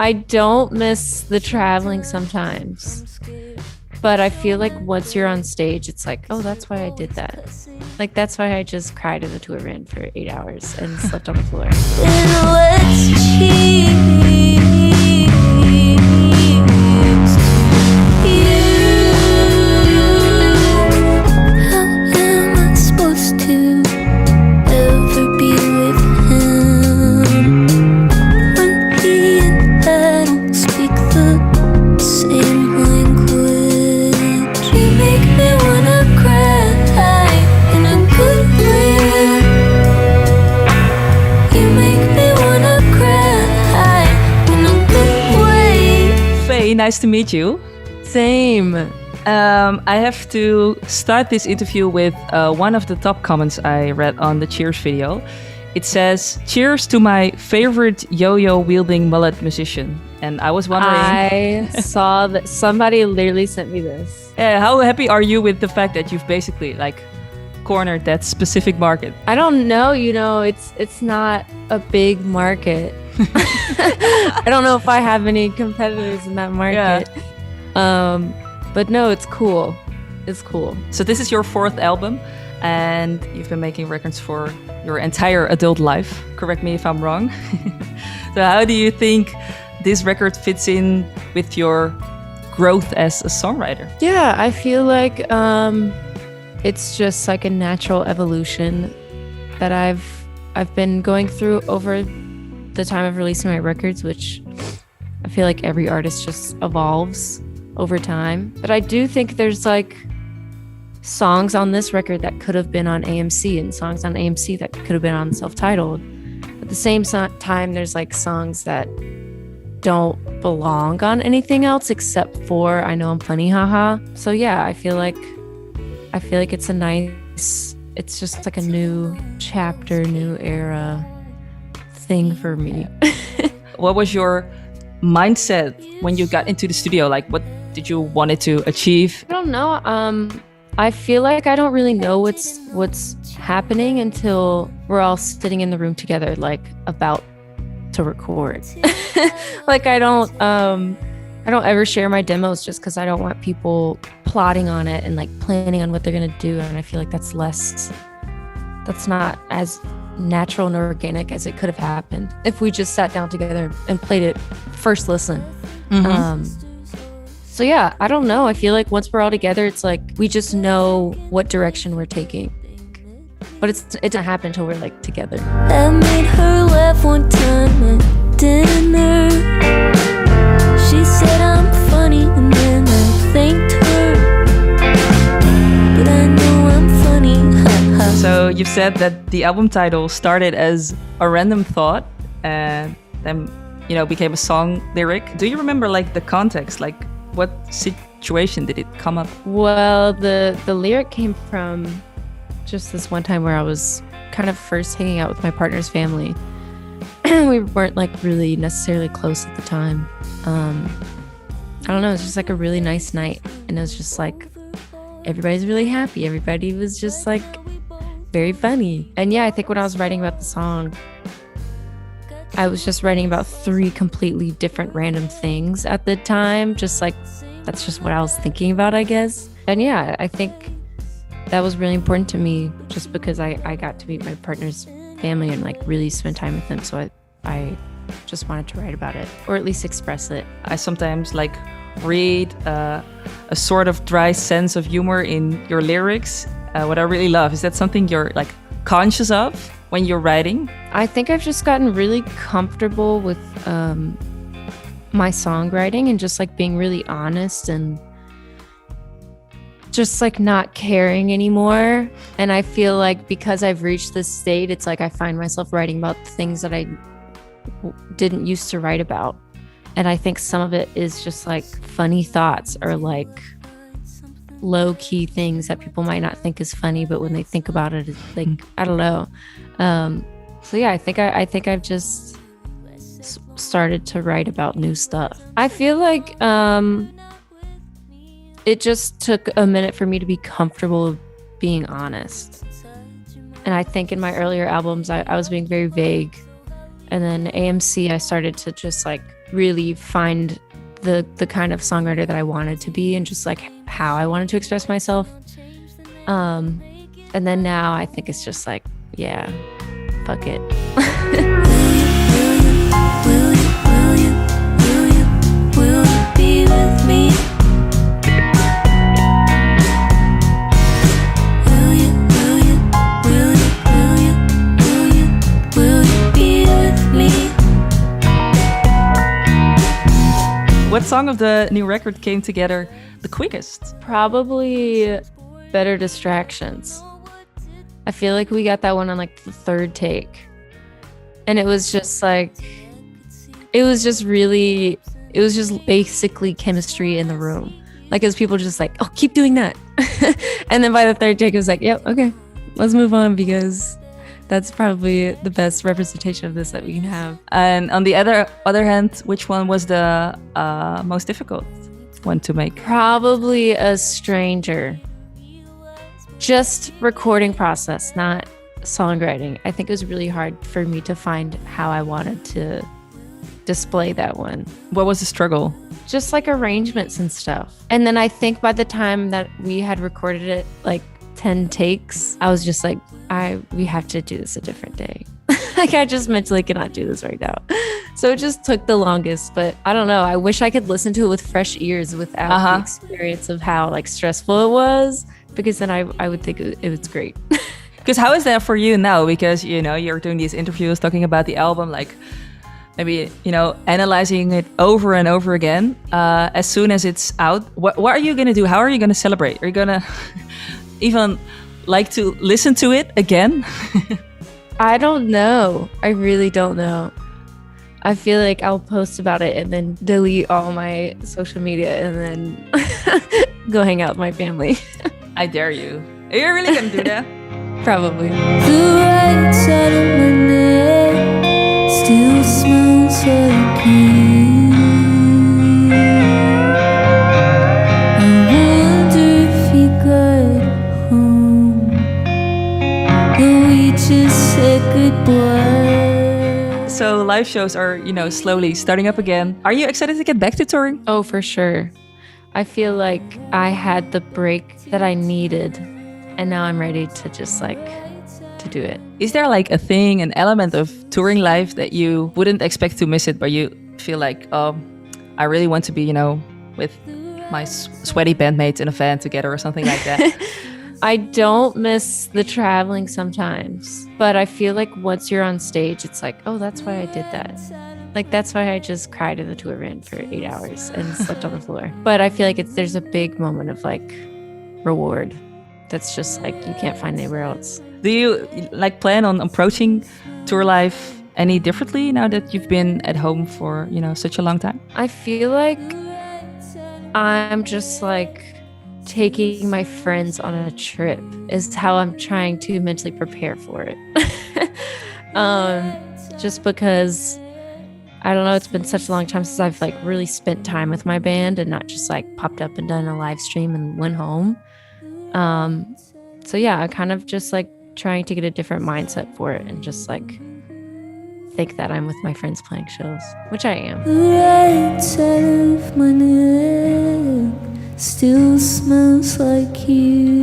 I don't miss the traveling sometimes, but I feel like once you're on stage, it's like, oh, that's why I did that. Like, that's why I just cried in the tour van for 8 hours and slept on the floor. Nice to meet you. Same. I have to start this interview with one of the top comments I read on the Cheers video. It says, "Cheers to my favorite yo-yo wielding mullet musician." And I was wondering... I saw that somebody literally sent me this. How happy are you with the fact that you've basically like cornered that specific market? I don't know, it's not a big market. I don't know if I have any competitors in that market. Yeah. But no, it's cool. It's cool. So this is your 4th album and you've been making records for your entire adult life. Correct me if I'm wrong. So how do you think this record fits in with your growth as a songwriter? Yeah, I feel like it's just like a natural evolution that I've been going through over the time of releasing my records, which I feel like every artist just evolves over time. But I do think there's like songs on this record that could have been on AMC and songs on AMC that could have been on self-titled. At the same time, there's like songs that don't belong on anything else except for I Know I'm Funny, Haha. So yeah, I feel like it's a nice, it's just like a new chapter, new era thing for me. What was your mindset when you got into the studio? Like, what did you wanted to achieve? I don't know. I feel like I don't really know what's happening until we're all sitting in the room together, like about to record. Like I don't ever share my demos just because I don't want people plotting on it and like planning on what they're gonna do. And I feel like that's not as natural and organic as it could have happened if we just sat down together and played it first listen. Mm-hmm. So yeah, I don't know. I feel like once we're all together, it's like we just know what direction we're taking. But it doesn't happen until we're like together. I made her laugh one time at dinner. She said I'm funny and then I thanked her. But I know I'm funny. So you've said that the album title started as a random thought and then, became a song lyric. Do you remember like the context? Like what situation did it come up? Well, the lyric came from just this one time where I was kind of first hanging out with my partner's family. We weren't like really necessarily close at the time. I don't know, it was just like a really nice night. And it was just like, everybody's really happy. Everybody was just like very funny. And yeah, I think when I was writing about the song, I was just writing about 3 completely different random things at the time. Just like, that's just what I was thinking about, I guess. And yeah, I think that was really important to me just because I got to meet my partner's family and like really spend time with them. So I just wanted to write about it, or at least express it. I sometimes like read a sort of dry sense of humor in your lyrics. What I really love, is that something you're like conscious of when you're writing? I think I've just gotten really comfortable with my songwriting and just like being really honest and just like not caring anymore. And I feel like because I've reached this state, it's like I find myself writing about things that I didn't used to write about. And I think some of it is just like funny thoughts or like low-key things that people might not think is funny, but when they think about it, it's like, I don't know. So yeah, I think I've just started to write about new stuff. I feel like it just took a minute for me to be comfortable being honest. And I think in my earlier albums, I was being very vague. And then AMC, I started to just like really find the kind of songwriter that I wanted to be and just like how I wanted to express myself. And then now I think it's just like, yeah, fuck it. Will you be with me? Will you be with me? What song of the new record came together the quickest? Probably Better Distractions. I feel like we got that one on like the third take. And it was just like, it was just basically chemistry in the room. Like, it was people just like, oh, keep doing that. And then by the third take, it was like, yep, okay, let's move on, because that's probably the best representation of this that we can have. And on the other hand, which one was the most difficult one to make? Probably A Stranger. Just recording process, not songwriting. I think it was really hard for me to find how I wanted to display that one. What was the struggle? Just like arrangements and stuff. And then I think by the time that we had recorded it, like 10 takes, I was just like, we have to do this a different day. Like, I just mentally cannot do this right now. So it just took the longest, but I don't know. I wish I could listen to it with fresh ears without the experience of how like stressful it was, because then I would think it was great. Because how is that for you now? Because, you know, you're doing these interviews talking about the album, like maybe, you know, analyzing it over and over again. As soon as it's out, what are you going to do? How are you going to celebrate? Are you going to even like to listen to it again? I don't know. I really don't know. I feel like I'll post about it and then delete all my social media and then go hang out with my family. I dare you. Are you really going to do that? Probably. The right side of my neck still smells like you. I wonder if you got home, though we just said goodbye. So live shows are, you know, slowly starting up again. Are you excited to get back to touring? Oh, for sure. I feel like I had the break that I needed, and now I'm ready to just like to do it. Is there like a thing, an element of touring life that you wouldn't expect to miss it, but you feel like, oh, I really want to be, you know, with my sweaty bandmates in a van together or something like that? I don't miss the traveling sometimes, but I feel like once you're on stage, it's like, oh, that's why I did that. Like, that's why I just cried in the tour van for 8 hours and slept on the floor. But I feel like there's a big moment of like reward that's just like you can't find anywhere else. Do you like plan on approaching tour life any differently now that you've been at home for, you know, such a long time? I feel like I'm just like taking my friends on a trip is how I'm trying to mentally prepare for it. Just because I don't know, it's been such a long time since I've like really spent time with my band and not just like popped up and done a live stream and went home. So yeah, I kind of just like trying to get a different mindset for it and just like think that I'm with my friends playing shows, which I am. The right side of my neck still smells like you.